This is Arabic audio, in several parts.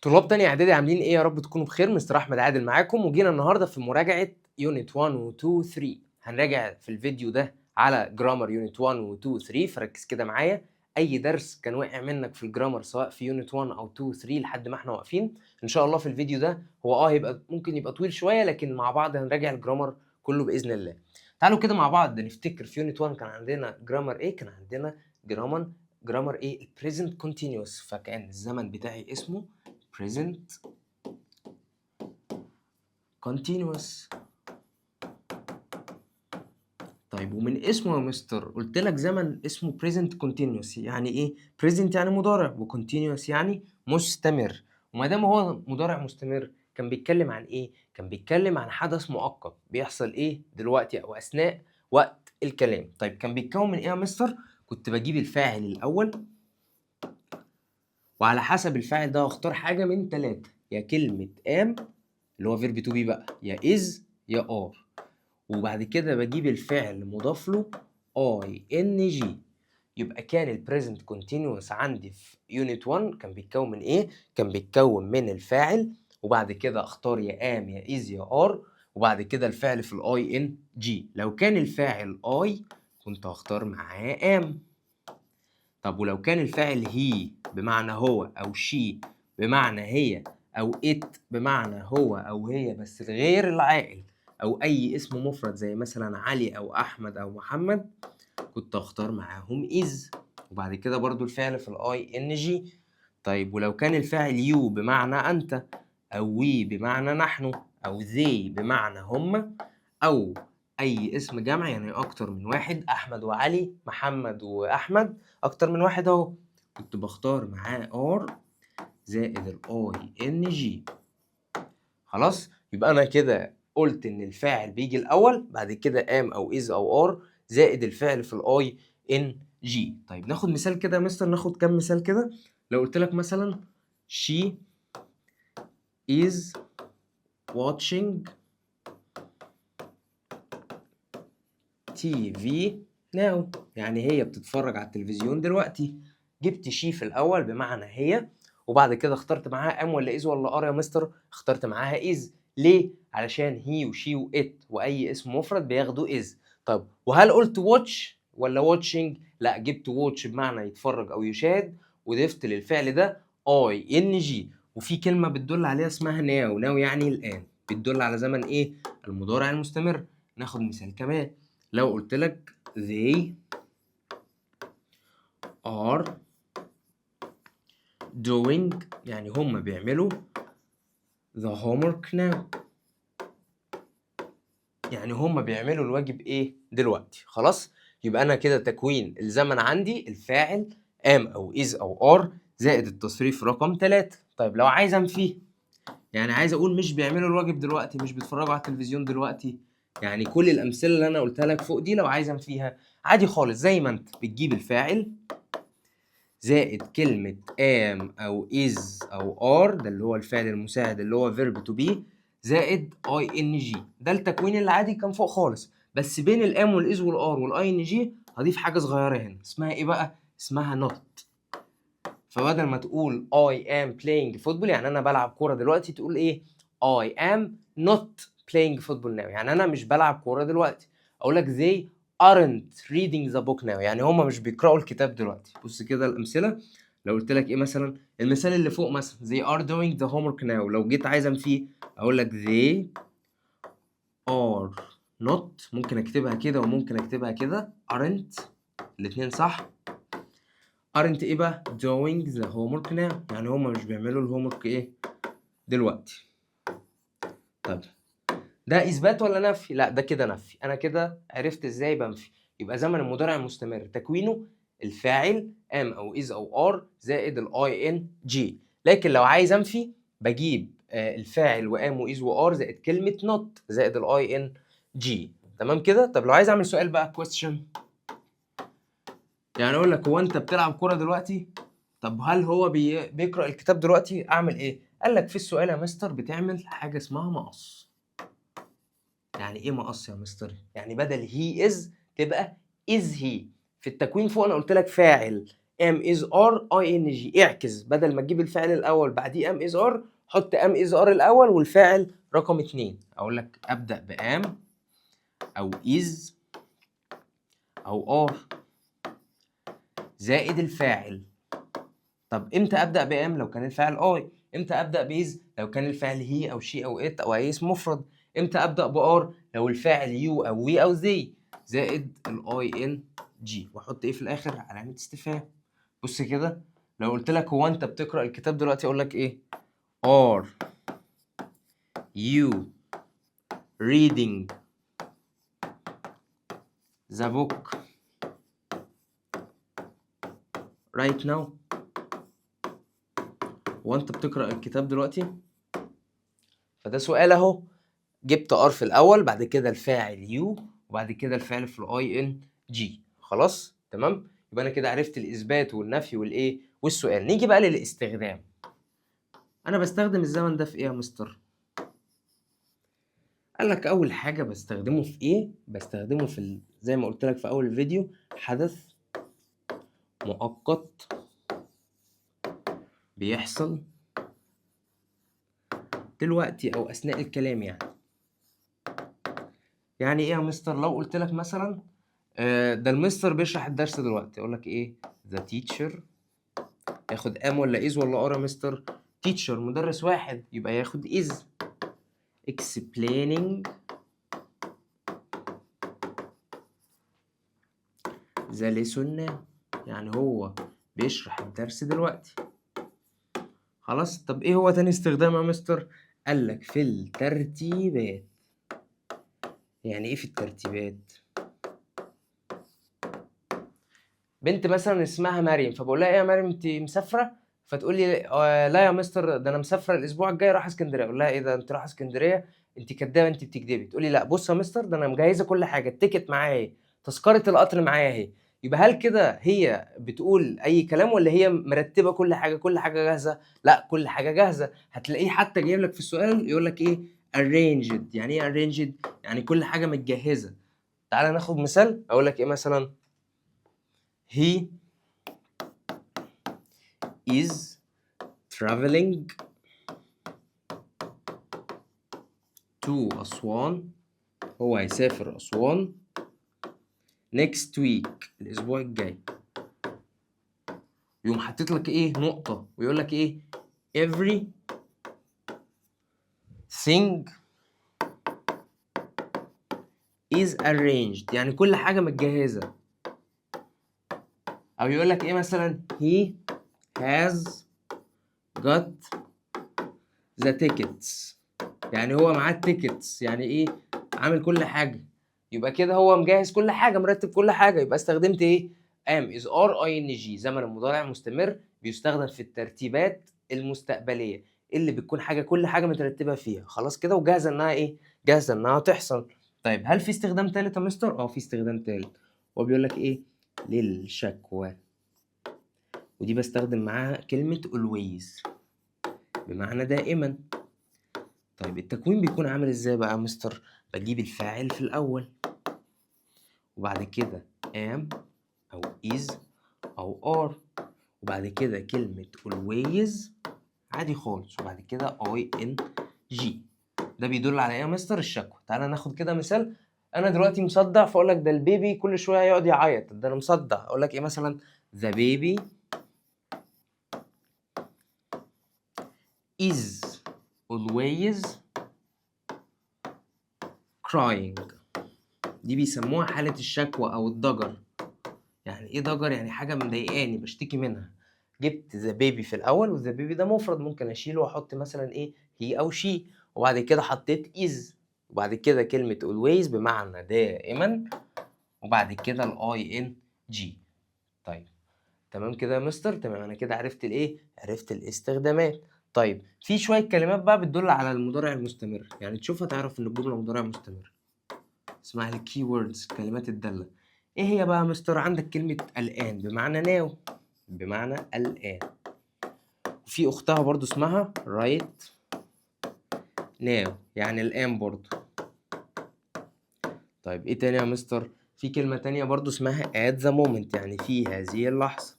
طلاب تانية إعدادي عاملين إيه؟ يا رب تكونوا بخير. مستر أحمد عادل معاكم، وجينا النهارده في مراجعة يونت 1 و 2 و 3. هنراجع في الفيديو ده على جرامر يونت 1 و 2 و 3، فركز كده معايا. أي درس كان واقع منك في الجرامر سواء في يونت 1 أو 2 و 3 لحد ما إحنا واقفين، إن شاء الله في الفيديو ده هو هيبقى ممكن يبقى طويل شوية، لكن مع بعض هنراجع الجرامر كله بإذن الله. تعالوا كده مع بعض نفتكر. في يونت 1 كان عندنا جرامر إيه؟ كان عندنا جرامر إيه؟ البريزنت كونتينيوس، فكان الزمن بتاعي اسمه present continuous. طيب ومن اسمه يا مستر قلت لك زمن اسمه present continuous، يعني ايه؟ present يعني مضارع، و continuous يعني مستمر. وما دام هو مضارع مستمر كان بيتكلم عن ايه؟ كان بيتكلم عن حدث مؤقت بيحصل ايه دلوقتي او اثناء وقت الكلام. طيب كان بيتكون من ايه يا مستر؟ كنت بجيب الفاعل الاول، وعلى حسب الفاعل ده اختار حاجه من ثلاثه: يا كلمه am اللي هو فيرب تو بي بقى، يا is يا are. وبعد كده بجيب الفعل مضاف له ing. يبقى كان البريزنت كونتينوس عندي في يونت 1 كان بيتكون من ايه؟ كان بيتكون من الفاعل، وبعد كده اختار يا ام يا از يا ار، وبعد كده الفعل في الاي ان جي. لو كان الفاعل اي كنت هختار معاه ام. طب ولو كان الفاعل هي بمعنى هو، او شي بمعنى هي، او ات بمعنى هو او هي بس غير العاقل، او اي اسم مفرد زي مثلا علي او احمد او محمد، كنت اختار معاهم از. وبعد كده برضو الفعل في الاي ان جي. طيب ولو كان الفاعل يو بمعنى انت، او وي بمعنى نحن، او ذي بمعنى هم، او اي اسم جمع يعني اكتر من واحد، احمد وعلي، محمد واحمد، اكتر من واحد اهو، كنت بختار معاه ار زائد الاي ان جي. خلاص، يبقى انا كده قلت ان الفاعل بيجي الاول، بعد كده ام او از او ار زائد الفعل في الاي ان جي. طيب ناخد مثال كده يا مستر، ناخد كام مثال كده. لو قلت لك مثلا she is watching TV now، يعني هي بتتفرج على التلفزيون دلوقتي. جبت شي في الاول بمعنى هي، وبعد كده اخترت معاها ام ولا از ولا ار يا مستر؟ اخترت معاها از. ليه؟ علشان هي وشي وات واي اسم مفرد بياخدوا از. طب وهل قلت واتش ولا واتشنج؟ لا، جبت واتش بمعنى يتفرج او يشاهد، وضفت للفعل ده اي ان جي. وفي كلمه بتدل عليها اسمها ناو. ناو يعني الان، بتدل على زمن ايه؟ المضارع المستمر. ناخد مثال كمان. لو قلت لك they are doing، يعني هم بيعملوا the homework now، يعني هم بيعملوا الواجب ايه دلوقتي. خلاص، يبقى انا كده تكوين الزمن عندي الفاعل am او is او are زائد التصريف رقم 3. طيب لو عايز انفيه، يعني عايز اقول مش بيعملوا الواجب دلوقتي، مش بيتفرجوا على التلفزيون دلوقتي، يعني كل الامثله اللي انا قلتها لك فوق دي لو عايز انفيها عادي خالص، زي ما انت بتجيب الفاعل زائد كلمة am أو is أو are، ده اللي هو الفعل المساعد اللي هو verb to be، زائد ing. ده التكوين العادي كان فوق خالص، بس بين الام والاز والار والاي ان جي هضيف حاجة صغيرة هنا اسمها ايه بقى؟ اسمها not. فبدل ما تقول I am playing football يعني أنا بلعب كورة دلوقتي، تقول ايه؟ I am not playing football now، يعني أنا مش بلعب كورة دلوقتي. أقول لك they aren't reading the book now، يعني هما مش بيقرأوا الكتاب دلوقتي. بص كده الأمثلة. لو قلت لك ايه مثلا؟ المثال اللي فوق مثلا they are doing the homework now، لو جيت عايز انفيه اقول لك they are not، ممكن اكتبها كده وممكن اكتبها كده aren't، الاتنين صح. aren't ايه بقى؟ doing the homework now، يعني هما مش بيعملوا الهومورك ايه دلوقتي. طب ده اثبات ولا نفي؟ لا ده كده نفي. انا كده عرفت ازاي بنفي. يبقى زمن المضارع المستمر تكوينه الفاعل ام او از او ار زائد الاي ان جي. لكن لو عايز انفي بجيب الفاعل وام واز وار زائد كلمه نوت زائد الاي ان جي. تمام كده. طب لو عايز اعمل سؤال بقى question، يعني اقول لك هو انت بتلعب كوره دلوقتي؟ طب هل هو بيقرأ الكتاب دلوقتي؟ اعمل ايه؟ قال لك في السؤال يا مستر بتعمل حاجه اسمها مقص. يعني ايه مقص يا مستر؟ يعني بدل هي از تبقى از هي. في التكوين فوق انا قلت لك فاعل am is are ing. اعكس، بدل ما تجيب الفعل الاول بعديه am is are، حط am is are الاول والفاعل رقم 2. اقول لك ابدا بام او is او are زائد الفاعل. طب امتى ابدا بام؟ لو كان الفاعل اي. امتى ابدا بيز؟ لو كان الفعل هي او شي او ات او اي اسم مفرد. امتى ابدا بار؟ لو الفاعل يو او وي او ذي، زائد الاي ان جي. واحط ايه في الاخر؟ علامه استفهام. بص كده، لو قلت لك هو انت بتقرا الكتاب دلوقتي، اقول لك ايه؟ are you reading the book right now؟ هو انت بتقرا الكتاب دلوقتي؟ فده سؤال اهو. جبت ار في الاول، بعد كده الفاعل يو، وبعد كده الفعل في الاي ان جي. خلاص تمام. يبقى انا كده عرفت الاثبات والنفي والايه والسؤال. نيجي بقى للاستخدام. انا بستخدم الزمن ده في ايه يا مستر؟ قال لك اول حاجه بستخدمه في ايه؟ بستخدمه في زي ما قلت لك في اول الفيديو، حدث مؤقت بيحصل دلوقتي او اثناء الكلام. يعني ايه يا مستر؟ لو قلت لك مثلا ده المستر بيشرح الدرس دلوقتي، اقول لك ايه؟ the teacher. ياخد ام ولا از ولا ار يا مستر؟ teacher مدرس واحد، يبقى ياخد is. explaining the lesson now، يعني هو بيشرح الدرس دلوقتي. خلاص. طب ايه هو تاني استخدام يا مستر؟ قال لك في الترتيبات. يعني ايه في الترتيبات؟ بنت مثلا اسمها مريم، فبقول لها ايه يا مريم انت مسافره؟ فتقول لي لا يا مستر ده انا مسافره الاسبوع الجاي رايحه اسكندريه. اقول لها ايه ده انت رايحه اسكندريه؟ انت كدابه، انت بتكدبي. تقول لي لا بص يا مستر ده انا مجهزه كل حاجه، التيكت معايا اهي، تذكره القطر معايا اهي. يبقى هل كده هي بتقول اي كلام ولا هي مرتبه كل حاجه، كل حاجه جاهزه؟ لا كل حاجه جاهزه. هتلاقيه حتى جايب لك في السؤال يقول لك ايه؟ arranged. يعني ايه arranged؟ يعني كل حاجه متجهزه. تعالى ناخد مثال. اقول لك ايه مثلا؟ he is traveling to أسوان. هو هيسافر أسوان next week، الأسبوع الجاي. يقوم حاطط لك إيه؟ نقطة، ويقول لك إيه؟ every thing is arranged، يعني كل حاجة متجهزة. أو يقول لك إيه مثلا؟ he has got the tickets، يعني هو معاه التيكتس. يعني إيه؟ عامل كل حاجة. يبقى كده هو مجهز كل حاجة، مرتب كل حاجة. يبقى استخدمت إيه؟ am is are ing. زمن المضارع المستمر بيستخدم في الترتيبات المستقبلية اللي بتكون حاجة كل حاجة مترتبة فيها. خلاص كده وجاهزة إنها إيه؟ جاهزة إنها تحصل. طيب هل في استخدام تالت يا مستر؟ في استخدام تالت. هو بيقول لك إيه؟ للشكوى. ودي بستخدم معاها كلمة always بمعنى دائما. طيب التكوين بيكون عامل إزاي بقى يا مستر؟ بجيب الفاعل في الأول، وبعد كده am أو is أو are، وبعد كده كلمة always عادي خالص، وبعد كده ing. ده بيدل على ايه يا مستر؟ الشكوى. تعالى ناخد كده مثال. انا دلوقتي مصدع، فاقول لك ده البيبي كل شويه يقعد يعيط، ده انا مصدع. اقول لك ايه مثلا؟ the baby is always crying. دي بيسموها حالة الشكوى او الضجر. يعني ايه ضجر؟ يعني حاجة مضايقاني بشتكي منها. جبت ذا بيبي في الاول، وذا بيبي ده مفرد ممكن اشيله واحط مثلا ايه؟ هي او شي. وبعد كده حطيت از، وبعد كده كلمة always بمعنى دائما، وبعد كده الاي ان جي. طيب تمام كده يا مستر؟ تمام. انا كده عرفت الايه؟ عرفت الاستخدامات. طيب في شوية كلمات بقى بتدل على المضارع المستمر، يعني تشوفها تعرف ان الجملة مضارع مستمر. اسمها الكي ووردز، كلمات الدالة. ايه هي بقى يا مستر؟ عندك كلمة الآن بمعنى ناو، بمعنى الآن. وفي أختها برضو اسمها right now، يعني الآن برضو. طيب ايه تاني يا مستر؟ في كلمة تانية برضو اسمها at the moment، يعني في هذه اللحظة.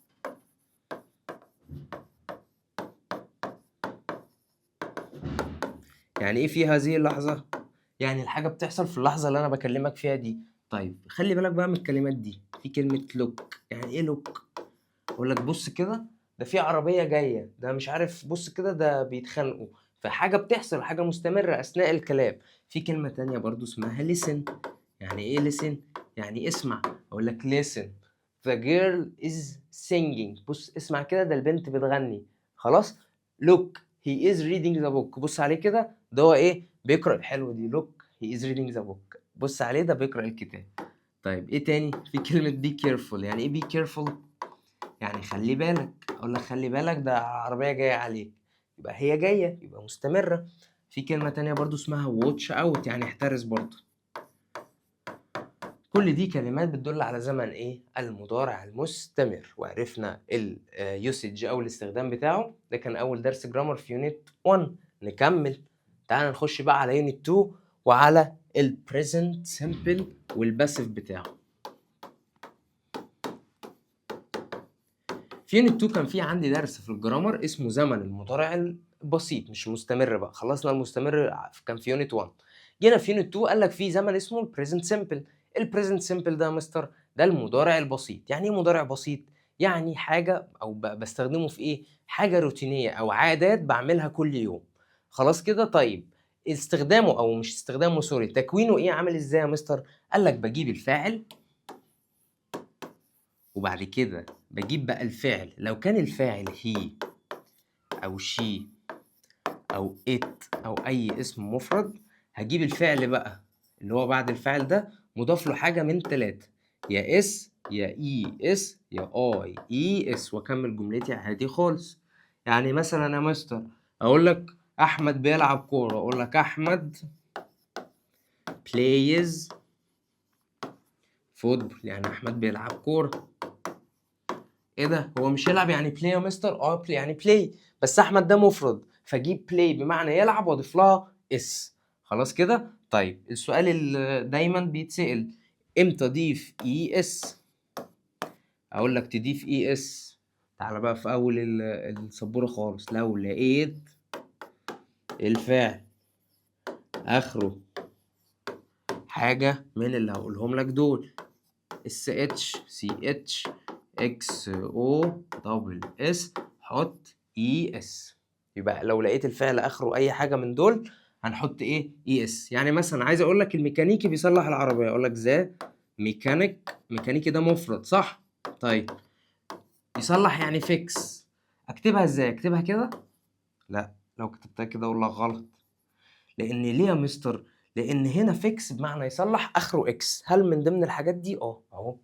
يعني ايه في هذه اللحظة؟ يعني الحاجة بتحصل في اللحظة اللي انا بكلمك فيها دي. طيب خلي بالك بقى من الكلمات دي. في كلمة لوك، يعني ايه لوك؟ اقول لك بص كده، ده في عربية جاية، ده مش عارف، بص كده ده بيتخانقوا. فحاجة بتحصل، حاجة مستمرة اثناء الكلام. في كلمة تانية برضو اسمها listen. يعني ايه listen؟ يعني اسمع. اقول لك listen the girl is singing. بص اسمع كده، ده البنت بتغني. خلاص. look he is reading the book. بص عليه كده، ده هو ايه؟ بيقرأ. الحلو دي look he is reading the book. بص عليه، ده بيقرأ الكتاب. طيب ايه تاني؟ في كلمة be careful. يعني ايه be careful؟ يعني خلي بالك. اقول لك خلي بالك، ده عربية جاية عليك. يبقى هي جاية، يبقى مستمرة. في كلمة تانية برضو اسمها watch out، يعني احترس برضو. كل دي كلمات بتدل على زمن ايه؟ المضارع المستمر. وعرفنا اليوسج او الاستخدام بتاعه. ده كان اول درس جرامر في يونت 1. نكمل. تعال نخش بقى على يونت 2 وعلى البريزنت سيمبل والباسيف بتاعه. في يونت 2 كان في عندي درس في الجرامر اسمه زمن المضارع البسيط، مش المستمر. بقى خلصنا المستمر كان في يونت 1. جينا في يونت 2 قال لك في زمن اسمه البريزنت سيمبل. البريزنت سيمبل ده يا مستر ده المضارع البسيط. يعني ايه مضارع بسيط؟ يعني حاجه او بستخدمه في ايه؟ حاجه روتينيه او عادات بعملها كل يوم. خلاص كده. طيب استخدامه او مش استخدامه، سوري، تكوينه ايه؟ عامل ازاي يا مستر؟ قال لك بجيب الفاعل، وبعد كده بجيب بقى الفعل. لو كان الفاعل هي او شي او ات او اي اسم مفرد، هجيب الفعل بقى اللي هو بعد الفعل ده مضاف له حاجه من 3، يا اس يا اي اس يا اي اي اس، واكمل جملتي عادي خالص. يعني مثلا يا مستر اقول لك احمد بيلعب كوره، اقول لك احمد plays فوتبول. يعني احمد بيلعب كوره. ايه ده؟ هو مش يلعب يعني بلاي يا مستر؟ بلاي يعني بلاي، بس احمد ده مفرد، فجيب بلاي بمعنى يلعب واضيف لها اس. خلاص كده. طيب السؤال اللي دايما بيتسأل، امتى اضيف اي اس؟ اقول لك تضيف اي اس. تعالى بقى في اول السبوره خالص، لو لقيت الفعل اخره حاجه من اللي هقولهم لك دول، اس اتش سي اتش اكس او دبل اس، حط اي اس. يبقى لو لقيت الفعل اخره اي حاجه من دول هنحط ايه؟ اي اس. يعني مثلا عايز اقول لك الميكانيكي بيصلح العربيه، اقول لك ذا ميكانيك. ميكانيكي ده مفرد صح؟ طيب يصلح يعني فيكس. اكتبها ازاي؟ اكتبها كده؟ لا، لو كتبتها كده اقول لك غلط. لان ليه يا مستر؟ لان هنا فيكس بمعنى يصلح اخره اكس. هل من ضمن الحاجات دي؟ اهو.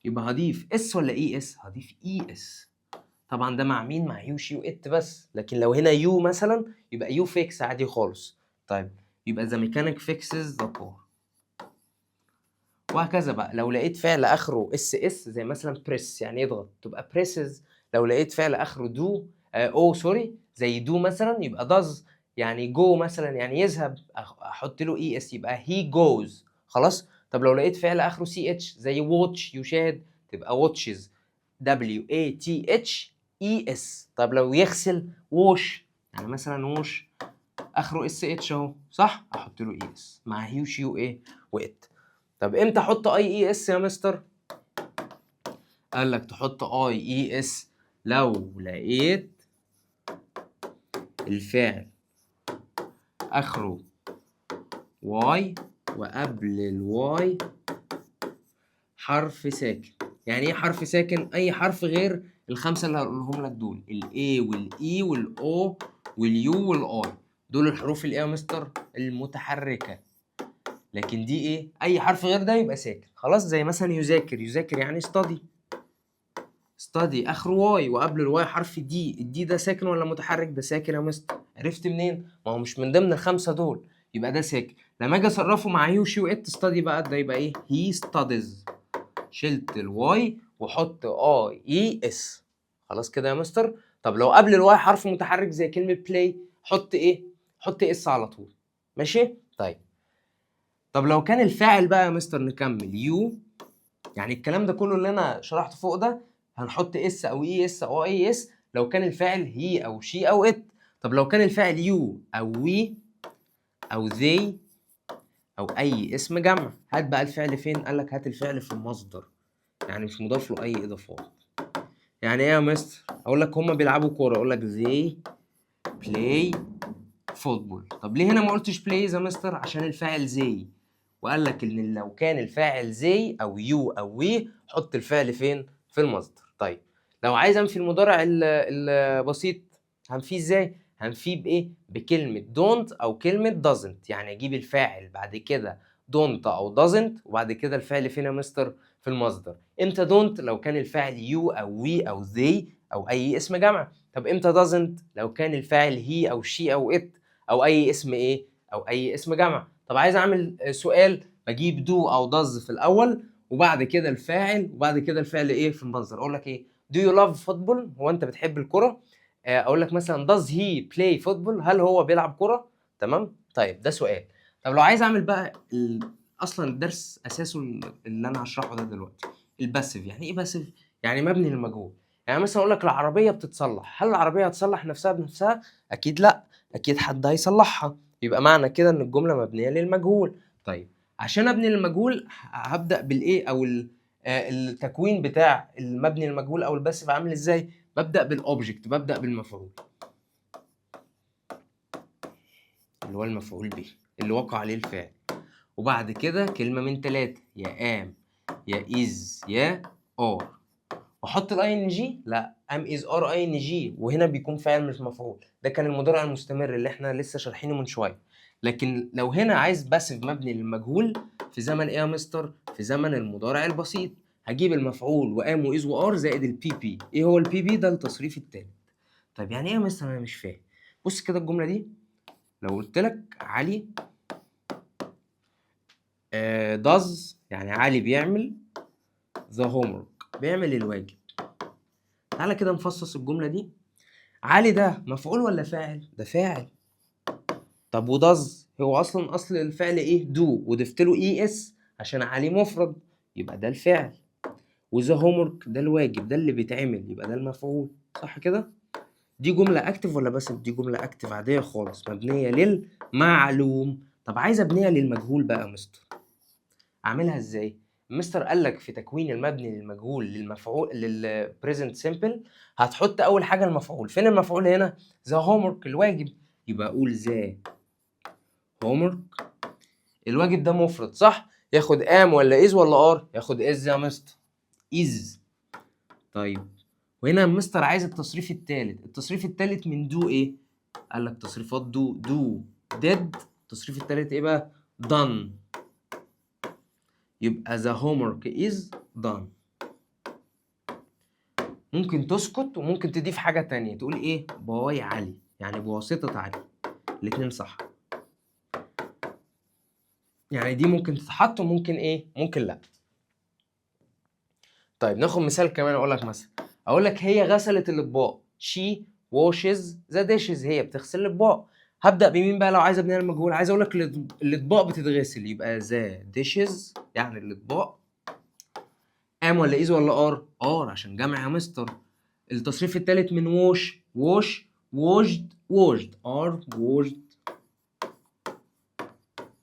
يبقى هضيف اس ولا اي اس؟ هضيف اي اس. طبعا ده مع مين؟ مع يو شي وات بس. لكن لو هنا يو مثلا يبقى يو فيكس عادي خالص. طيب يبقى ذا ميكانيك فيكسز ذا كار. وهكذا بقى. لو لقيت فعل اخره اس اس زي مثلا بريس يعني يضغط، تبقى بريسز. لو لقيت فعل اخره دو سوري زي دو مثلا يبقى داز. يعني جو مثلا يعني يذهب، احط له اي اس يبقى هي جوز. خلاص. طب لو لقيت فعل اخره سي اتش زي واتش يشاهد، تبقى واتشز دبليو اي تي اتش اي اس. طب لو يغسل ووش، يعني مثلا ووش اخره اس اتش اهو صح، احط له اي اس مع هيوش يو ايه وات. طب امتى احط اي اي اس يا مستر؟ قال لك تحط اي اي اس لو لقيت الفعل اخره واي وقبل الواي حرف ساكن. يعني ايه حرف ساكن؟ اي حرف غير الخمسه اللي هقولهم لك دول، الاي والاي والاو واليو والاي. دول الحروف الايه يا مستر؟ المتحركه. لكن دي ايه؟ اي حرف غير ده يبقى ساكن. خلاص. زي مثلا يذاكر. يذاكر يعني ستادي. ستادي اخره واي وقبل الواي حرف دي. الدي ده ساكن ولا متحرك؟ ده ساكن يا مستر. عرفت منين؟ ما هو مش من ضمن الخمسه دول، يبقى ده ساكن. لما اجي اصرفه مع يو شي وات ستادي بقى، ده يبقى ايه؟ هي ستاديز. شلت الواي وحط اي اي اس. خلاص كده يا مستر. طب لو قبل الواي حرف متحرك زي كلمه بلاي، حط ايه؟ حط اس على طول. ماشي. طيب طب لو كان الفاعل بقى يا مستر، نكمل يو. يعني الكلام ده كله اللي انا شرحته فوق ده هنحط اس او اي اس او اي اس لو كان الفاعل هي او شي او ات. طب لو كان الفاعل يو او وي، او they او اي اسم جمع. هات بقى الفعل فين؟ قال لك هات الفعل في المصدر، يعني مش مضاف له اي اضافات. يعني ايه يا مستر؟ اقول لك هما بيلعبوا كوره، اقول لك they play football. طب ليه هنا ما قلتش plays يا مستر؟ عشان الفاعل they، وقال لك ان لو كان الفاعل they او you او we حط الفعل فين؟ في المصدر. طيب لو عايز انفي المضارع البسيط هنفيه ازاي؟ هنفيه بايه؟ بكلمه don't او كلمه doesn't. يعني اجيب الفاعل بعد كده don't او doesn't، وبعد كده الفعل فين يا مستر؟ في المصدر. امتى don't؟ لو كان الفاعل you او we او they او اي اسم جمع. طب امتى doesn't؟ لو كان الفاعل he او she او it او اي اسم ايه؟ او اي اسم جمع. طب عايز اعمل سؤال، بجيب do او does في الاول وبعد كده الفاعل وبعد كده الفعل ايه في المصدر. اقول لك ايه؟ do you love football؟ هو انت بتحب الكرة؟ اقول لك مثلا does he play football؟ هل هو بيلعب كرة؟ تمام؟ طيب ده سؤال. طب لو عايز اعمل بقى اصلا الدرس اساسه اللي انا هشرحه ده دلوقتي، الباسيف. يعني ايه باسيف؟ يعني مبني للمجهول. يعني مثلا اقول لك العربيه بتتصلح، هل العربيه هتصلح نفسها بنفسها؟ اكيد لا، اكيد حد هيصلحها. يبقى معنى كده ان الجمله مبنيه للمجهول. طيب عشان ابني للمجهول هبدا بالايه او التكوين بتاع المبني للمجهول او الباسيف عامل ازاي؟ ببدا بالاوبجكت، ببدا بالمفعول اللي هو المفعول به اللي وقع عليه الفعل، وبعد كده كلمه من ثلاثه، يا ام يا از يا ار. واحط الاي ان جي؟ لا، ام از ار اي ان جي، وهنا بيكون فاعل مش مفعول. ده كان المضارع المستمر اللي احنا لسه شارحينه من شويه. لكن لو هنا عايز باسيف مبني للمجهول في زمن ايه يا مستر؟ في زمن المضارع البسيط. هجيب المفعول وام واز وار زائد البي بي. ايه هو البي بي؟ ده التصريف التالت. طيب يعني ايه يا مستر؟ انا مش فاهم. بص كده الجمله دي، لو قلت لك علي does، يعني علي بيعمل the homework، بيعمل الواجب. تعالى كده نفصص الجمله دي. علي ده مفعول ولا فاعل؟ ده فاعل. طب وداز هو اصلا اصل الفعل ايه؟ دو، وضفت له اي اس عشان علي مفرد، يبقى ده الفعل. وذا هومورك ده الواجب، ده اللي بيتعمل، يبقى ده المفعول. صح كده؟ دي جمله اكتف ولا باسف؟ دي جمله اكتف عاديه خالص مبنيه للمعلوم. طب عايز ابنيها للمجهول بقى يا مستر، اعملها ازاي؟ مستر قال لك في تكوين المبني للمجهول للمفعول للبريزنت سيمبل هتحط اول حاجه المفعول. فين المفعول هنا؟ ذا هومورك، الواجب. يبقى اقول ذا هومورك، الواجب ده مفرد صح؟ ياخد ام ولا از ولا ار؟ ياخد از يا مستر، از. طيب وهنا مستر عايز التصريف الثالث. التصريف الثالث من دو ايه؟ قال لك تصريفات دو ديد. التصريف الثالث ايه بقى؟ done. يبقى the homework is done. ممكن تسكت وممكن تضيف حاجة تانية، تقول ايه؟ باي علي، يعني بواسطة علي. الاتنين صح. يعني دي ممكن تتحط وممكن ايه؟ ممكن لا. طيب ناخد مثال كمان. اقول لك مثلا، اقول لك هي غسلت الاطباق. she washes the dishes، هي بتغسل الاطباق. هبدأ بمين بقى لو عايز ابني المجهول؟ عايز اقول لك الاطباق بتتغسل، يبقى the dishes يعني الاطباق. ام ولا ايز ولا ار؟ ار عشان جمع يا مستر. التصريف الثالث من ووش، ووش ووشد ار ووشد.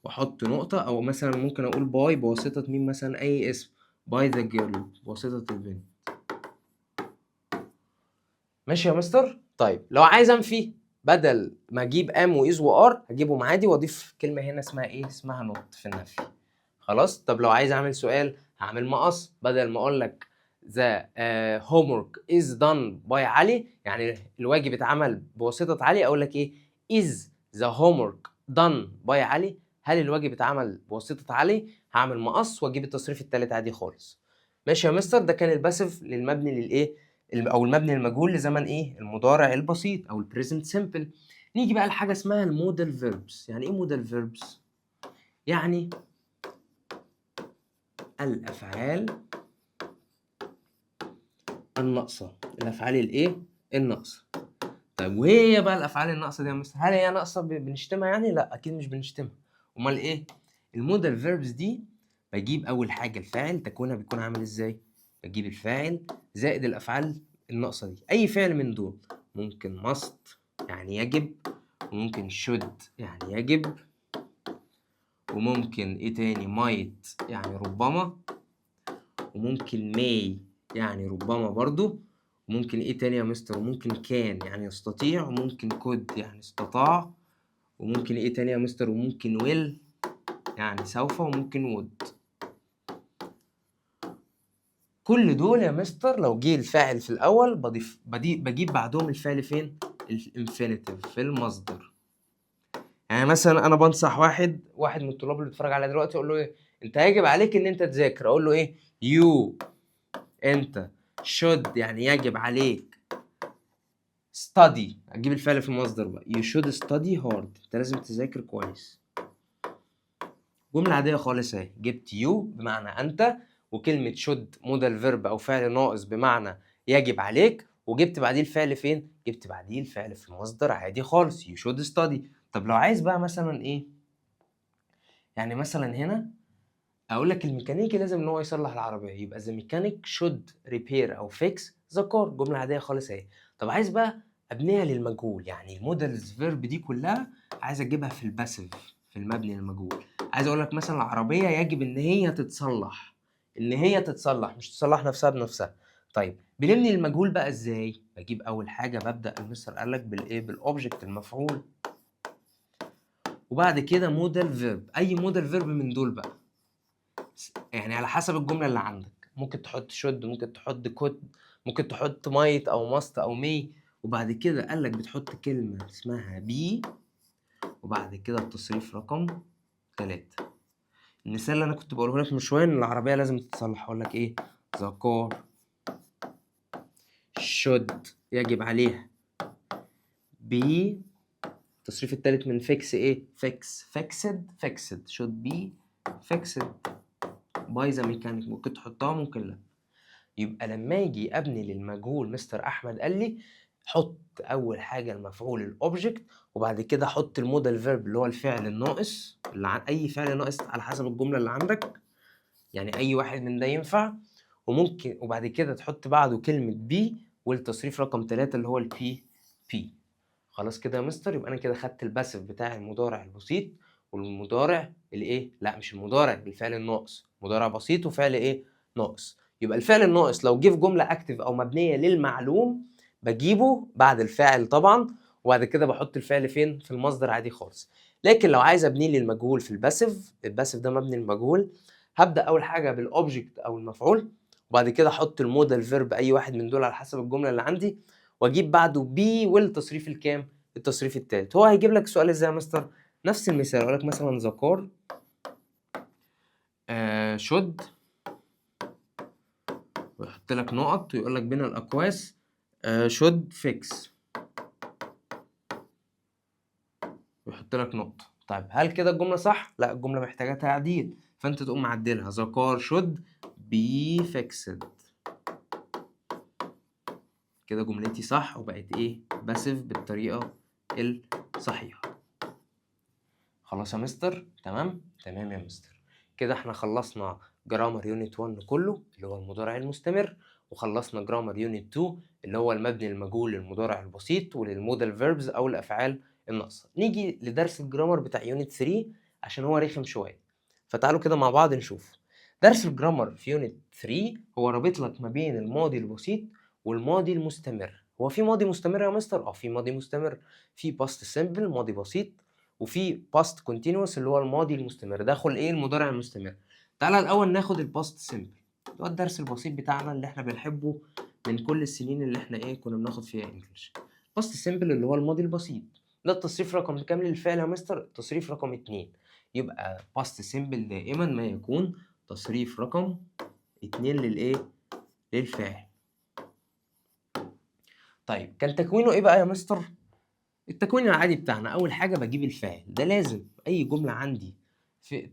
واحط نقطة، او مثلا ممكن اقول باي بواسطة مين مثلا؟ اي اسم. باي ذا جيرل بواسطة البنت. ماشي يا مستر؟ طيب لو عايز انفي، بدل ما اجيب ام وايز وار هجيبهم عادي واضيف كلمة هنا اسمها ايه؟ اسمها نوت في النفي. خلاص. طب لو عايز اعمل سؤال هعمل مقص، بدل ما اقول لك the homework is done by علي، يعني الواجب اتعمل بواسطة علي، اقول لك ايه؟ is the homework done by علي؟ هل الواجب اتعمل بواسطة علي؟ هعمل مقص واجيب التصريف التالت عادي خالص. ماشي يا مستر؟ ده كان الباسيف للمبني للايه؟ او المبني المجهول لزمن ايه؟ المضارع البسيط او البريزنت سيمبل. نيجي بقى لحاجة اسمها المودال فيربس. يعني ايه مودال فيربس؟ يعني الافعال الناقصه. الافعال الايه؟ الناقصه. طيب وهي بقى الافعال الناقصه دي يا مستر؟ هل هي ناقصه بنشتمها يعني؟ لا اكيد مش بنشتمها. امال ايه؟ المودال فيربس دي بجيب اول حاجه الفاعل، تكوينها بيكون عامل ازاي؟ بجيب الفاعل زائد الافعال الناقصه دي. اي فعل من دول، ممكن must يعني يجب، وممكن should يعني يجب، وممكن ايه تاني might يعني ربما، وممكن may يعني ربما برضو، وممكن ايه تاني يا مستر، وممكن كان يعني يستطيع، وممكن could يعني استطاع، وممكن ايه تاني يا مستر، وممكن will يعني سوف، وممكن would. كل دول يا مستر لو جه الفاعل في الاول بجيب بعدهم الفعل فين؟ الانفينيتيف في المصدر. يعني مثلا انا بنصح واحد من الطلاب اللي بيتفرج عليا دلوقتي، اقول له ايه؟ انت هيجب عليك ان انت تذاكر. اقول له ايه؟ you انت should يعني يجب عليك study، اجيب الفعل في المصدر بقى. you should study hard، انت لازم تذاكر كويس. جملة عادية خالص اهي، جبت you بمعنى انت، وكلمة should مودال فيرب او فعل ناقص بمعنى يجب عليك، وجبت بعديه الفعل فين؟ جبت بعديه الفعل في المصدر عادي خالص، you should study. طب لو عايز بقى مثلا ايه؟ يعني مثلا هنا اقول لك الميكانيكي لازم ان هو يصلح العربية، يبقى the mechanic should repair او fix the car. جملة عادية خالص اهي. طب عايز بقى ابنيها للمجهول، يعني المودلز فيرب دي كلها عايز اجيبها في الباسيف، في المبني للمجهول. عايز اقول لك مثلا العربيه يجب ان هي تتصلح، ان هي تتصلح مش تصلح نفسها بنفسها. طيب بنبني المجهول بقى ازاي؟ بجيب اول حاجه ببدا، المستر قال لك بالايه؟ بالاوبجكت المفعول، وبعد كده موديل فيرب. اي موديل فيرب من دول بقى، يعني على حسب الجمله اللي عندك، ممكن تحط شود، ممكن تحط كود، ممكن تحط مايت او ماست او مي. وبعد كده قال لك بتحط كلمه اسمها بي، وبعد كده التصريف رقم 3. المثال اللي انا كنت بقوله لك من شويه ان العربيه لازم تتصلح، اقول لك ايه؟ the car should يجب عليها be، التصريف الثالث من fix ايه؟ fixed should be fixed by the mechanic. ممكن تحطها ممكن لا. يبقى لما يجي ابني للمجهول، مستر احمد قال لي حط اول حاجه المفعول الاوبجكت، وبعد كده حط المودال فيرب اللي هو الفعل الناقص، اي فعل ناقص على حسب الجمله اللي عندك، يعني اي واحد من ده ينفع. وممكن وبعد كده تحط بعده كلمه بي والتصريف رقم 3 اللي هو البي بي. خلاص كده يا مستر، يبقى انا كده خدت الباسيف بتاع المضارع البسيط والمضارع الايه، لا مش المضارع، الفعل الناقص، مضارع بسيط وفعل ايه؟ ناقص. يبقى الفعل الناقص لو جه في جمله اكتف او مبنيه للمعلوم بجيبه بعد الفاعل طبعا، وبعد كده بحط الفعل فين؟ في المصدر عادي خالص. لكن لو عايز ابنيه للمجهول في الباسيف، الباسيف ده مبني للمجهول، هبدا اول حاجه بالاوبجكت او المفعول، وبعد كده احط المودال فيرب اي واحد من دول على حسب الجمله اللي عندي، واجيب بعده بي والتصريف الكام؟ التصريف الثالث. هو هيجيب لك سؤال ازاي يا مستر؟ نفس المثال، يقول لك مثلا ذكر شود، ويحط لك نقط ويقول لك بين الاقواس شود فيكس، ويحط لك نقطه. طيب هل كده الجمله صح؟ لا، الجمله محتاجه تعديل، فانت تقوم معدلها ذكر شود بي فيكسد. كده جملتي صح وبقت ايه؟ باسيف بالطريقه الصحيحه. خلاص يا مستر؟ تمام يا مستر. كده احنا خلصنا جرامر يونت 1 كله اللي هو المضارع المستمر، وخلصنا جرامر يونت 2 اللي هو المبني المجهول للمضارع البسيط وللمودال فيربز او الافعال الناقصه. نيجي لدرس الجرامر بتاع يونت 3 عشان هو رخم شويه، فتعالوا كده مع بعض نشوف. درس الجرامر في يونت 3 هو رابط لك ما بين الماضي البسيط والماضي المستمر. هو في ماضي مستمر يا مستر؟ في ماضي مستمر، في باست سيمبل ماضي بسيط، وفي باست كونتينوس اللي هو الماضي المستمر. داخل ايه؟ المضارع المستمر. تعالى الاول ناخد الباست سيمبل، ده الدرس البسيط بتاعنا اللي احنا بنحبه من كل السنين اللي احنا ايه كنا بناخد فيها انجلش. باست سيمبل اللي هو الماضي البسيط، ده التصريف رقم كام للفعل يا مستر؟ التصريف رقم 2. يبقى باست سيمبل دائما ما يكون تصريف رقم 2 للايه؟ للفاعل. طيب كان تكوينه ايه بقى يا مستر؟ التكوين العادي بتاعنا، اول حاجه بجيب الفاعل، ده لازم اي جمله عندي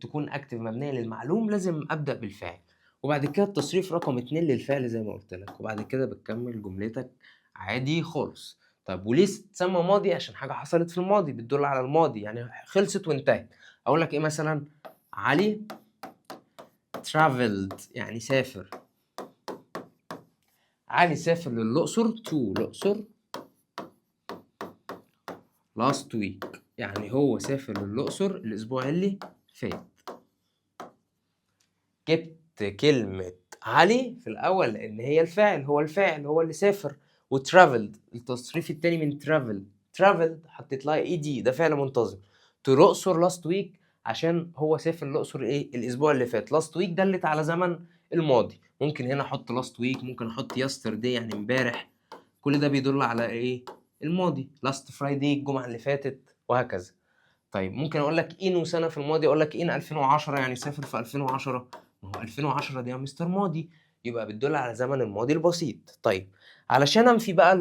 تكون اكتف مبنيه للمعلوم لازم ابدا بالفاعل، وبعد كده التصريف رقم 2 للفعل زي ما قلت لك، وبعد كده بتكمل جملتك عادي خالص. طب وليه تسمى ماضي؟ عشان حاجه حصلت في الماضي بتدل على الماضي، يعني خلصت وانتهت. اقول لك ايه مثلا؟ علي traveled يعني سافر، علي سافر للاقصر تو الاقصر last week، يعني هو سافر للأقصر الأسبوع اللي فات. جبت كلمة علي في الأول لأن هي الفاعل، هو اللي سافر. وترافلد التصريف التاني من ترافل، ترافلد حطيت لها اي دي، ده فعل منتظم. تو الأقصر لاست ويك عشان هو سافر الأقصر ايه الأسبوع اللي فات. لاست ويك دلت على زمن الماضي، ممكن هنا احط لاست ويك، ممكن احط يسترداي يعني امبارح، كل ده بيدل على ايه الماضي. لاست فرايداي الجمعة اللي فاتت، وهكذا. طيب ممكن اقول لك ان وسنه في الماضي، اقول لك ان 2010 يعني سافر في 2010. ما هو 2010 دي يا مستر ماضي، يبقى بتدل على زمن الماضي البسيط. طيب علشان انفي بقى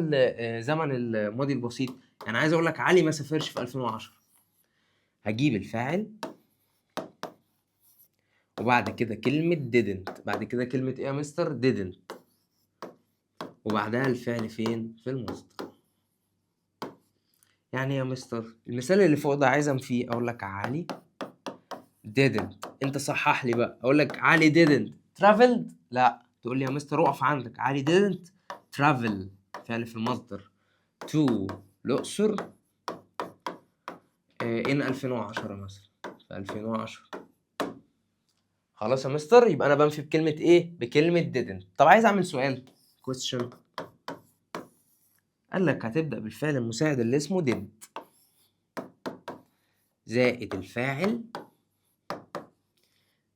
زمن الماضي البسيط، يعني عايز اقول لك علي ما سافرش في 2010، هجيب الفاعل وبعد كده كلمه didn't، بعد كده كلمه ايه يا مستر didn't، وبعدها الفعل فين في المصدر. يعني يا مستر المثال اللي فوق ده عايز انفيه، اقول لك علي didn't، انت صحح لي بقى، اقول لك علي didn't traveled، لا تقول لي يا مستر اقف عندك، علي didn't travel فعل في المصدر to الاقصر in 2010 مثلا، في 2010. خلاص يا مستر، يبقى انا بنفي بكلمه ايه بكلمه didn't. طب عايز اعمل سؤال question، قال لك هتبدا بالفعل المساعد اللي اسمه did زائد الفاعل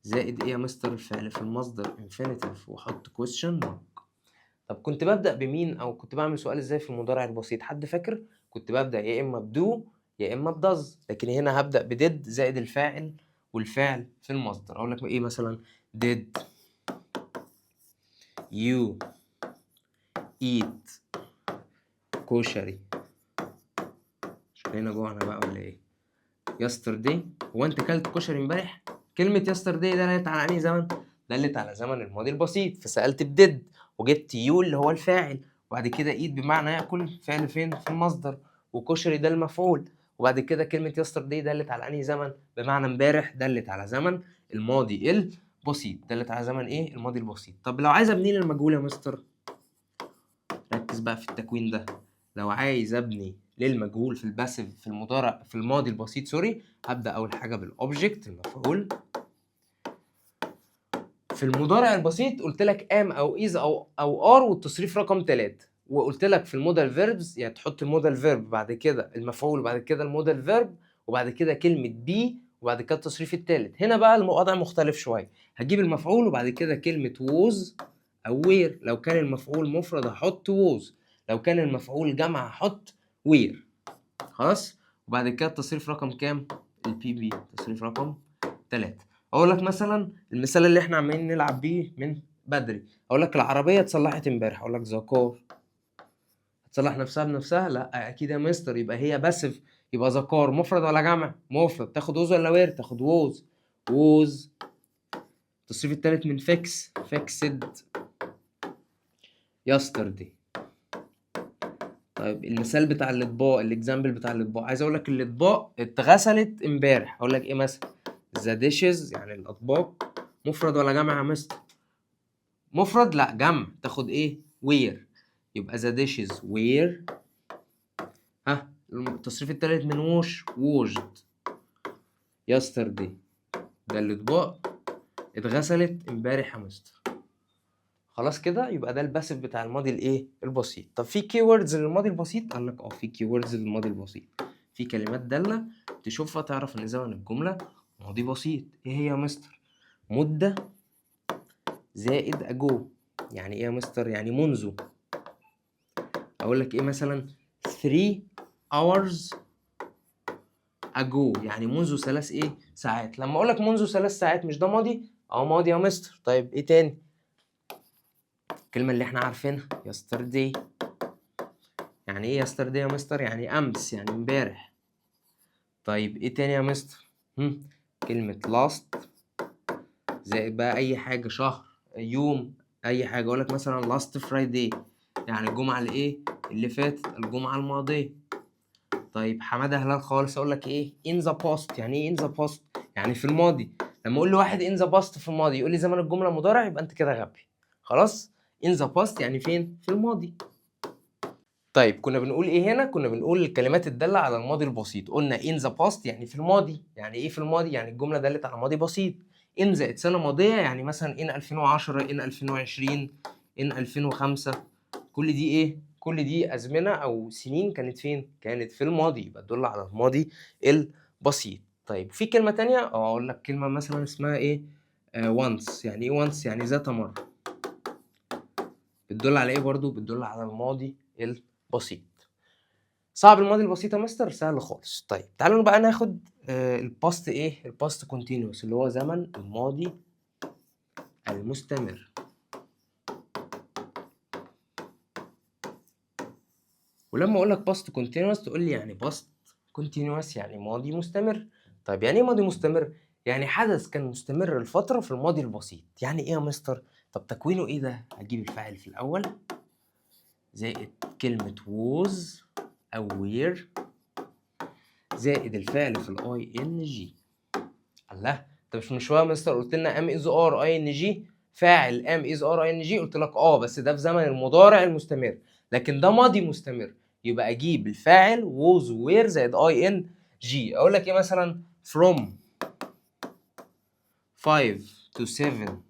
زائد ايه يا مستر الفعل في المصدر infinitive وحط question. طب كنت ببدأ بمين أو كنت بعمل سؤال إزاي في المضارع البسيط؟ حد فاكر؟ كنت ببدأ يا إما بدو يا إما بدز، لكن هنا هبدأ بديد زائد الفاعل والفعل في المصدر. أقول لك إيه مثلا؟ did you eat كشري؟ هنا جوعنا بقى ولا إيه؟ yesterday، هو أنت كلت كشري إمبارح؟ كلمة yesterday دلت على أنهي زمن؟ دلت على زمن الماضي البسيط، فسألت بديد وجبت يو اللي هو الفاعل، وبعد كده ايت بمعنى ياكل، فعل فين في المصدر، وكشري ده المفعول، وبعد كده كلمه يسترداي دلت على انهي زمن بمعنى امبارح، دلت على زمن الماضي البسيط، دلت على زمن ايه الماضي البسيط. طب لو عايز ابني للمجهول يا مستر، ركز بقى في التكوين ده، لو عايز ابني للمجهول في الباسيف في المضارع في الماضي البسيط سوري، هبدا اول حاجه بالاوبجكت المفعول. في المضارع البسيط قلت لك ام او از او ار والتصريف رقم 3، وقلت لك في المودال فيربز يعني تحط المودال فيرب بعد كده المفعول وبعد كده المودال فيرب وبعد كده كلمه بي وبعد كده التصريف الثالث. هنا بقى الوضع مختلف شويه، هجيب المفعول وبعد كده كلمه ووز او وير، لو كان المفعول مفرد هحط ووز، لو كان المفعول جمع هحط وير. خلاص، وبعد كده التصريف رقم كام؟ البي بي، تصريف رقم 3. اقول لك مثلا المثال اللي احنا عمالين نلعب بيه من بدري، اقول لك العربيه اتصلحت امبارح، اقول لك ذا كار تصلح نفسها بنفسها؟ لا اكيد يا مستر، يبقى هي باسف، يبقى ذا كار مفرد ولا جمع؟ مفرد، تاخد ووز ولا وير؟ تاخد ووز. ووز التصريف الثالث من فيكس، فيكسد يسترداي. طيب المثال بتاع الاطباق، الاكزامبل بتاع الاطباق، عايز اقول لك الاطباق اتغسلت امبارح، اقول لك ايه مثلا؟ ذا ديشز يعني الاطباق مفرد ولا جمع يا مستر؟ مفرد لا جمع، تاخد ايه وير، يبقى ذا ديشز وير. ها التصريف التالت من ووش، ووشد يسترداي، ده الاطباق اتغسلت امبارح يا مستر. خلاص كده يبقى ده الباسيف بتاع الماضي الايه البسيط. طب في كي ووردز للماضي البسيط؟ قال لك في كي ووردز للماضي البسيط، في كلمات داله تشوفها تعرف ان زمن الجمله ماضي بسيط. ايه هي يا مستر؟ مده زائد اجو، يعني ايه يا مستر؟ يعني منذ. اقول لك ايه مثلا؟ 3 hours ago يعني منذ 3 ايه ساعات. لما اقول لك منذ 3 ساعات مش ده ماضي؟ ماضي يا مستر. طيب ايه تاني؟ الكلمه اللي احنا عارفينها yesterday، يعني ايه yesterday يا مستر؟ يعني امس، يعني امبارح. طيب ايه تاني يا مستر؟ كلمه last زائد بقى اي حاجه، شهر، يوم، اي حاجه. اقول لك مثلا last friday يعني الجمعه اللي فاتت، الجمعه الماضيه. طيب حماده هلال خالص، اقول لك ايه؟ in the past، يعني ايه in the past؟ يعني في الماضي. لما اقول لواحد in the past في الماضي يقول لي زمن الجمله مضارع، يبقى انت كده غبي. خلاص، in the past يعني فين؟ في الماضي. طيب كنا بنقول ايه هنا؟ كنا بنقول الكلمات الداله على الماضي البسيط، قلنا in the past يعني في الماضي. يعني ايه في الماضي؟ يعني الجمله دلت على ماضي بسيط. ان زائد سنه ماضيه، يعني مثلا ان 2010 ان 2020 ان 2005، كل دي ايه؟ كل دي ازمنه او سنين كانت فين؟ كانت في الماضي، يبقى تدل على الماضي البسيط. طيب في كلمه تانية، اقول لك كلمه مثلا اسمها ايه؟ once. يعني ايه once؟ يعني ذات مره. بتدل على ايه برضو؟ بتدل على الماضي البسيط. صعب الماضي البسيط يا مستر؟ سهل خالص. طيب تعالوا بقى ناخد الباست ايه؟ الباست كونتينوس، اللي هو زمن الماضي المستمر. ولما اقول لك باست كونتينوس تقول لي يعني باست كونتينوس يعني ماضي مستمر. طيب يعني ايه ماضي مستمر؟ يعني حدث كان مستمر لفتره في الماضي البسيط. يعني ايه يا مستر؟ طب تكوينه ايه ده؟ هجيب الفاعل في الاول زائد كلمه was او were زائد الفعل في الاي ان جي. الله، انت مش من شويه يا مستر قلت لنا ام از ار اي ان جي؟ فاعل ام از ار اي ان جي، قلت لك بس ده في زمن المضارع المستمر، لكن ده ماضي مستمر. يبقى اجيب الفاعل was were زائد اي ان جي. اقول لك ايه مثلا؟ from 5 to 7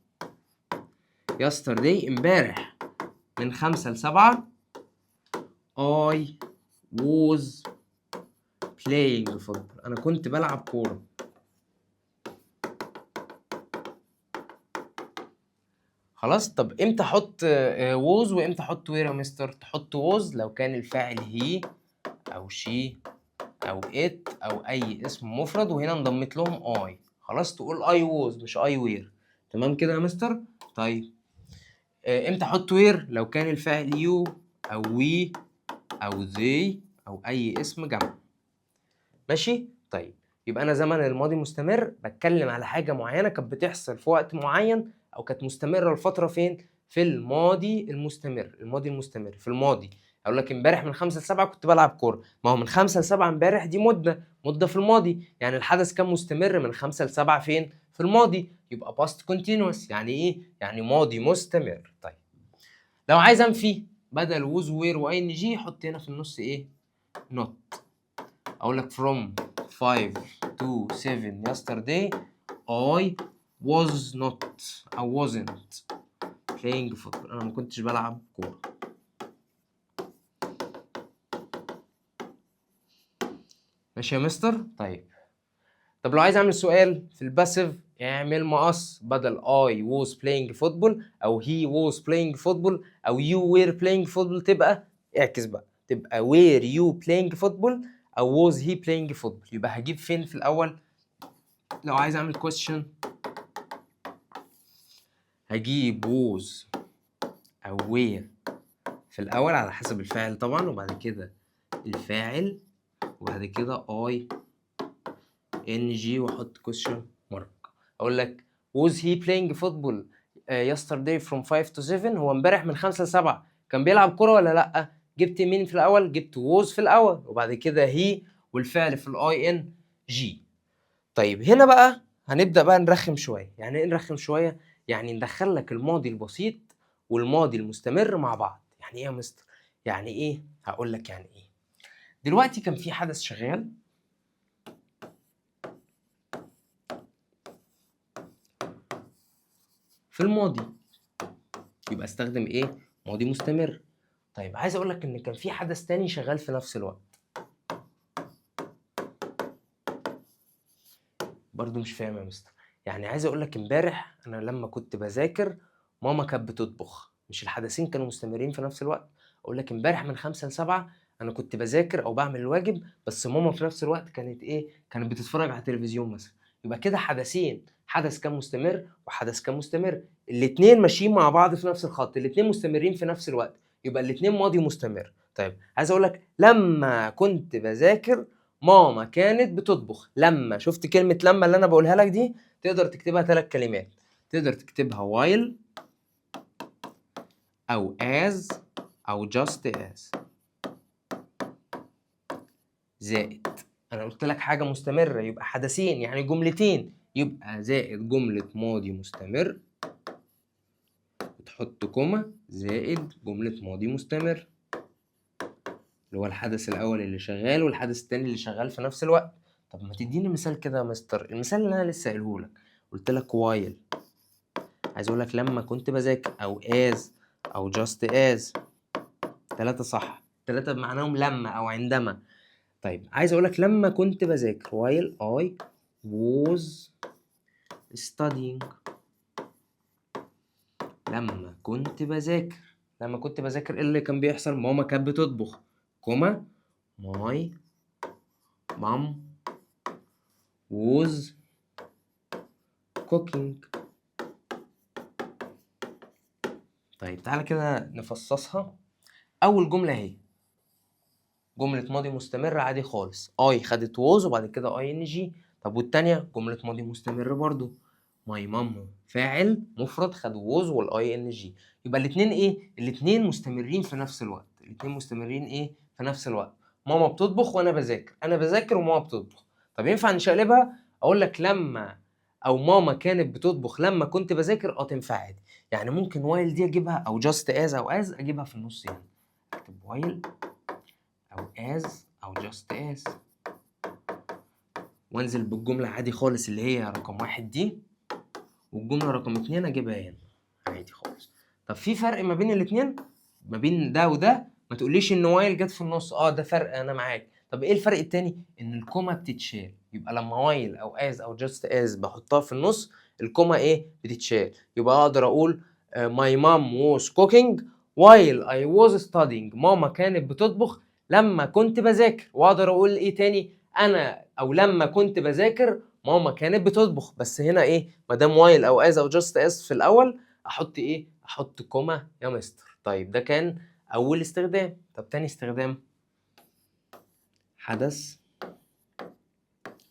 yesterday، امبارح من 5 ل 7 I was playing football، انا كنت بلعب كوره. خلاص. طب امتى احط ووز وامتى احط وير يا مستر؟ تحط ووز لو كان الفاعل هي او شي او ات او اي اسم مفرد وهنا انضمت لهم اي، خلاص تقول اي ووز مش اي وير. تمام كده يا مستر؟ طيب امتى احط وير؟ لو كان الفاعل يو او وي او زي او اي اسم جمع. ماشي. طيب يبقى انا زمن الماضي مستمر بتكلم على حاجه معينه كانت بتحصل في وقت معين او كانت مستمره لفتره فين؟ في الماضي المستمر. الماضي المستمر في الماضي. اقول لك امبارح من 5 ل 7 كنت بلعب كوره، ما هو من 5 ل 7 امبارح دي مده في الماضي، يعني الحدث كان مستمر من 5 ل 7 فين؟ في الماضي. يبقى باست كونتينوس. يعني ايه؟ يعني ماضي مستمر. طيب لو عايز انفي بدل ووز وير واي ان جي حط هنا في النص ايه؟ نوت. اقول لك from 5 to 7 yesterday I was not او wasn't playing football، انا ما كنتش بلعب كوره. ماشي يا مستر؟ طيب طب لو عايز اعمل سؤال في الباسيف اعمل مقص، بدل I was playing football او he was playing football او you were playing football تبقى اعكس بقى، تبقى were you playing football او was he playing football. يبقى هجيب فين في الاول؟ لو عايز اعمل question هجيب was او where في الاول على حسب الفاعل طبعا، وبعد كده الفاعل، وبعد كده اي ان جي واحط question mark. اقول لك was he playing football yesterday from 5 to 7؟ هو امبارح من 5 ل 7 كان بيلعب كوره ولا لا؟ جبت مين في الاول؟ جبت was في الاول، وبعد كده he والفعل في الاي ان جي. طيب هنا بقى هنبدا بقى نرخم شويه. يعني ايه نرخم شويه؟ يعني ندخل لك الماضي البسيط والماضي المستمر مع بعض. يعني ايه يا مستر؟ يعني ايه؟ هقول لك يعني ايه. دلوقتي كان في حدث شغال في الماضي، يبقى استخدم ايه؟ ماضي مستمر. طيب عايز اقول لك ان كان في حدث تاني شغال في نفس الوقت، برضو مش فاهم يا مستر. يعني عايز اقول لك امبارح انا لما كنت بذاكر ماما كانت بتطبخ، مش الحدثين كانوا مستمرين في نفس الوقت؟ اقول لك امبارح من 5 ل 7 انا كنت بذاكر او بعمل الواجب، بس ماما في نفس الوقت كانت ايه؟ كانت بتتفرج على التلفزيون مثلا. يبقى كده حدثين، حدث كان مستمر وحدث كان مستمر، الاتنين ماشيين مع بعض في نفس الخط، الاتنين مستمرين في نفس الوقت، يبقى الاتنين ماضي مستمر. طيب عايز اقول لك لما كنت بذاكر ماما كانت بتطبخ. لما شفت كلمة لما اللي أنا بقولها لك دي تقدر تكتبها 3 كلمات، تقدر تكتبها while أو as أو just as زائد. أنا قلت لك حاجة مستمرة يبقى حدثين يعني جملتين، يبقى زائد جملة ماضي مستمر وتحط كوما زائد جملة ماضي مستمر اللي هو الحدث الأول اللي شغال والحدث التاني اللي شغال في نفس الوقت. طب ما تديني مثال كده يا مستر؟ المثال اللي أنا لسه قايله لك قلت لك while، عايز اقول لك لما كنت بذاكر، او as او just as. 3 صح، 3 بمعناهم لما او عندما. طيب عايز اقول لك لما كنت بذاكر while I was studying. لما كنت بذاكر، لما كنت بذاكر ايه اللي كان بيحصل؟ ماما كانت بتطبخ، كوما my mom was cooking. طيب تعالى كده نفصصها. اول جمله اهي جمله ماضي مستمر عادي خالص، اي خدت was وبعد كده اي ان جي. طب والتانيه جمله ماضي مستمر برضو، ماي مام فاعل مفرد خد was والاي ان جي. يبقى الاثنين ايه؟ الاثنين مستمرين في نفس الوقت. الاثنين مستمرين ايه في نفس الوقت؟ ماما بتطبخ وانا بذاكر، انا بذاكر وماما بتطبخ. طب ينفع نشقلبها؟ اقول لك لما او ماما كانت بتطبخ لما كنت بذاكر، تنفع عادي. يعني ممكن وايل دي اجيبها او جاست از او از اجيبها في النص هنا، اكتب وايل او as او just as وانزل بالجمله عادي خالص اللي هي رقم 1 دي، والجمله رقم 2 اجيبها هنا عادي خالص. طب في فرق ما بين الاثنين، ما بين ده وده؟ ما تقوليش ان وايل جت في النص، ده فرق، انا معاك. طب ايه الفرق التاني؟ ان الكوما بتتشال. يبقى لما وايل او as او just as بحطها في النص، الكوما ايه؟ بتتشال. يبقى اقدر اقول my mom was cooking while I was studying. ماما كانت بتطبخ لما كنت بذاكر. واقدر اقول ايه تاني؟ انا او لما كنت بذاكر ماما كانت بتطبخ. بس هنا ايه؟ ما دام وايل او از او جاست از في الاول، احط ايه؟ احط كوما يا مستر. طيب ده كان اول استخدام. طب تاني استخدام، حدث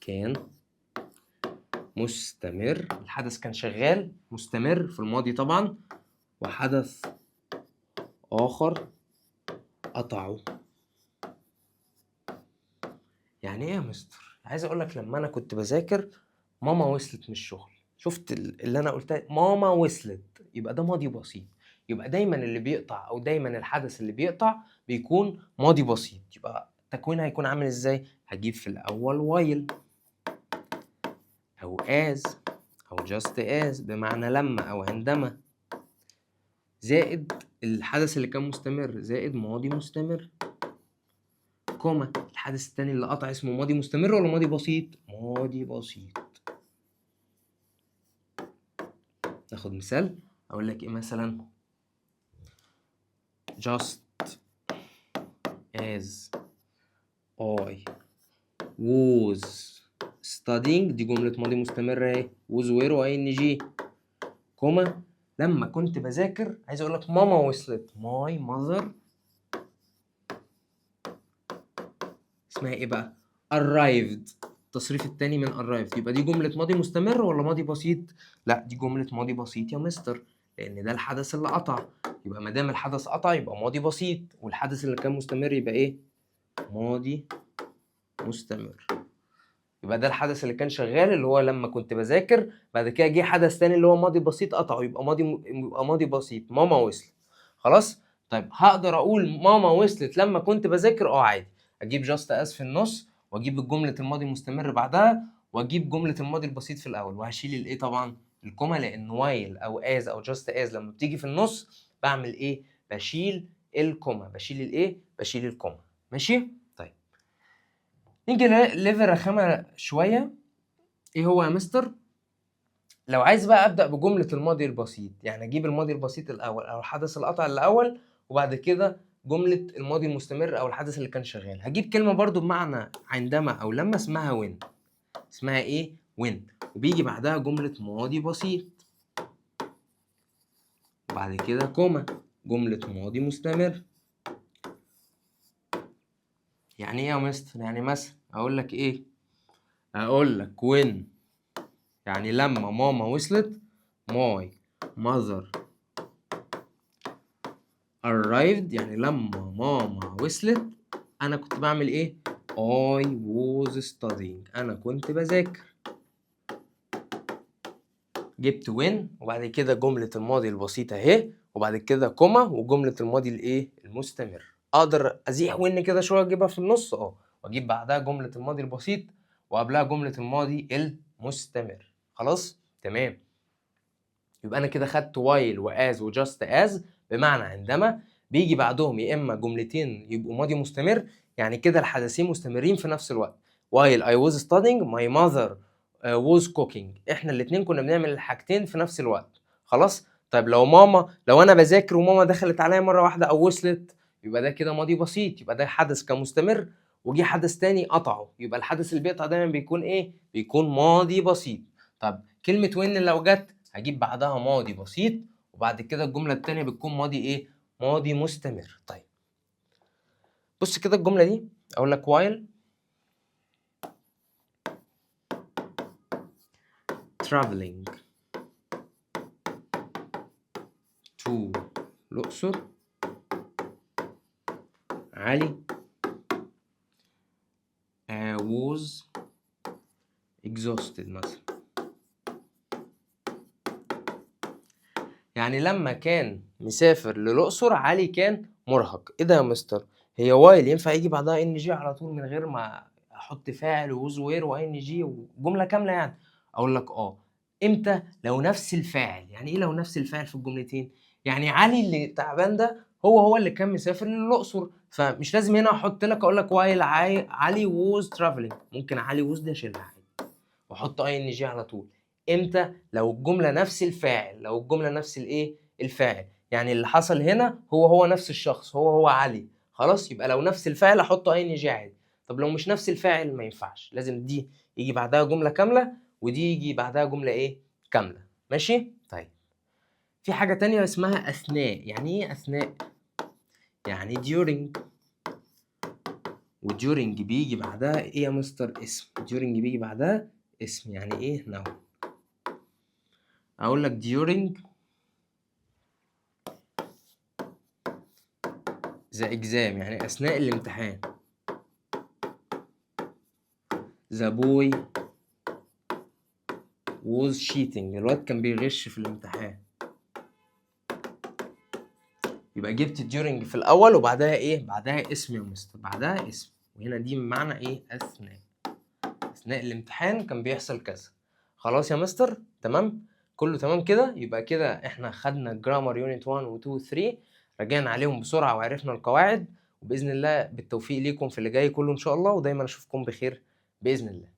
كان مستمر. الحدث كان شغال مستمر في الماضي طبعا، وحدث اخر قطعه. يعني ايه يا مستر؟ عايز اقول لك لما انا كنت بذاكر ماما وصلت من الشغل. شفت اللي انا قلتها؟ ماما وصلت، يبقى ده ماضي بسيط. يبقى دايما اللي بيقطع او دايما الحدث اللي بيقطع بيكون ماضي بسيط. يبقى تكوينها هيكون عامل ازاي؟ هجيب في الاول while او as او just as بمعنى لما او عندما، زائد الحدث اللي كان مستمر زائد ماضي مستمر، كوما الحدث التاني اللي قطع اسمه ماضي مستمر ولا ماضي بسيط؟ ماضي بسيط. ناخد مثال، اقول لك ايه مثلا؟ just as I was studying، دي جملة ماضي مستمر اهي، was where و ing، كوما لما كنت بذاكر. عايز اقول لك ماما وصلت، my mother اسمها ايه بقى؟ arrived. التصريف التاني من arrived. يبقى دي جملة ماضي مستمر ولا ماضي بسيط؟ لا دي جملة ماضي بسيط يا مستر، لأن ده الحدث اللي قطع. يبقى ما دام الحدث قطع يبقى ماضي بسيط، والحدث اللي كان مستمر يبقى إيه؟ ماضي مستمر. يبقى ده الحدث اللي كان شغال اللي هو لما كنت بذاكر، بعد كده جه حدث تاني اللي هو ماضي بسيط قطعه، يبقى ماضي بسيط. ماما وصلت. خلاص؟ طيب هقدر أقول ماما وصلت لما كنت بذاكر؟ عادي. أجيب جاست أس في النص، واجيب جمله الماضي المستمر بعدها، واجيب جمله الماضي البسيط في الاول، وهشيل الايه طبعا؟ الكوما، لان وايل او از او جاست از لما بتيجي في النص بعمل ايه؟ بشيل الكوما. بشيل الايه؟ بشيل الكوما. ماشي؟ طيب نيجي ليفل رخامه شويه. ايه هو يا مستر؟ لو عايز بقى ابدا بجمله الماضي البسيط، يعني اجيب الماضي البسيط الاول او الحدث القطع الاول، وبعد كده جمله الماضي المستمر او الحدث اللي كان شغال. هجيب كلمه برضو بمعنى عندما او لما، اسمها وين. اسمها ايه؟ وين. وبيجي بعدها جمله ماضي بسيط، وبعد كده كوما جمله ماضي مستمر. يعني ايه يا مستر؟ يعني مثلا اقول لك ايه؟ اقول لك وين يعني لما ماما وصلت، my mother arrived، يعني لما ماما وصلت انا كنت بعمل ايه؟ I was studying، انا كنت بذاكر. جبت وين وبعد كده جملة الماضي البسيطة اهي، وبعد كده كوما وجملة الماضي الايه؟ المستمر. اقدر ازيح وين كده شوية اجيبها في النص واجيب بعدها جملة الماضي البسيط وقبلها جملة الماضي المستمر. خلاص؟ تمام. يبقى انا كده خدت while وas وجاست as، بمعنى عندما بيجي بعدهم يا اما جملتين يبقوا ماضي مستمر، يعني كده الحدثين مستمرين في نفس الوقت. while I was studying my mother was cooking، احنا الاتنين كنا بنعمل الحاجتين في نفس الوقت. خلاص. طيب لو انا بذاكر وماما دخلت عليا مره واحده او وصلت، يبقى ده كده ماضي بسيط، يبقى ده حدث كان مستمر وجي حدث تاني قطعه، يبقى الحدث اللي بيقطع دايما بيكون ايه؟ بيكون ماضي بسيط. طب كلمه when لو جت هجيب بعدها ماضي بسيط، وبعد كده الجمله التانيه بتكون ماضي ايه؟ ماضي مستمر. طيب بص كده الجمله دي، اقول لك while traveling to الأقصر علي was exhausted مثلا. يعني لما كان مسافر للأقصر علي كان مرهق. ايه ده يا مستر؟ هي وايل ينفع يجي بعدها ان جي على طول من غير ما احط فاعل ووز وير وان جي وجمله كامله يعني؟ اقول لك امتى؟ لو نفس الفاعل. يعني ايه لو نفس الفاعل في الجملتين؟ يعني علي اللي تعبان ده هو اللي كان مسافر للأقصر، فمش لازم هنا احط لك اقول لك وايل علي ووز ترافلينج، ممكن علي ووز دي اشيلها عادي واحط اي ان جي على طول. امتى؟ لو الجمله نفس الفاعل، لو الجمله نفس الايه؟ الفاعل. يعني اللي حصل هنا هو نفس الشخص، هو علي. خلاص، يبقى لو نفس الفاعل احط اي ان جي عادي. طب لو مش نفس الفاعل ما ينفعش، لازم دي يجي بعدها جمله كامله ودي يجي بعدها جمله ايه؟ كامله. ماشي؟ طيب في حاجه تانية اسمها اثناء. يعني ايه اثناء؟ يعني during، وduring بيجي بعدها ايه يا مستر؟ اسم. during بيجي بعدها اسم. يعني ايه؟ نو. اقول لك during the exam، يعني اثناء الامتحان. the boy was cheating، الواد كان بيغش في الامتحان. يبقى جبت during في الاول وبعدها ايه؟ بعدها اسم يا مستر، بعدها اسم. وهنا دي بمعنى ايه؟ اثناء. اثناء الامتحان كان بيحصل كذا. خلاص يا مستر؟ تمام؟ كله تمام كده؟ يبقى كده احنا خدنا جرامر يونت 1 و 2 و 3، رجعنا عليهم بسرعه وعرفنا القواعد. وباذن الله بالتوفيق ليكم في اللي جاي كله ان شاء الله، ودايما اشوفكم بخير باذن الله.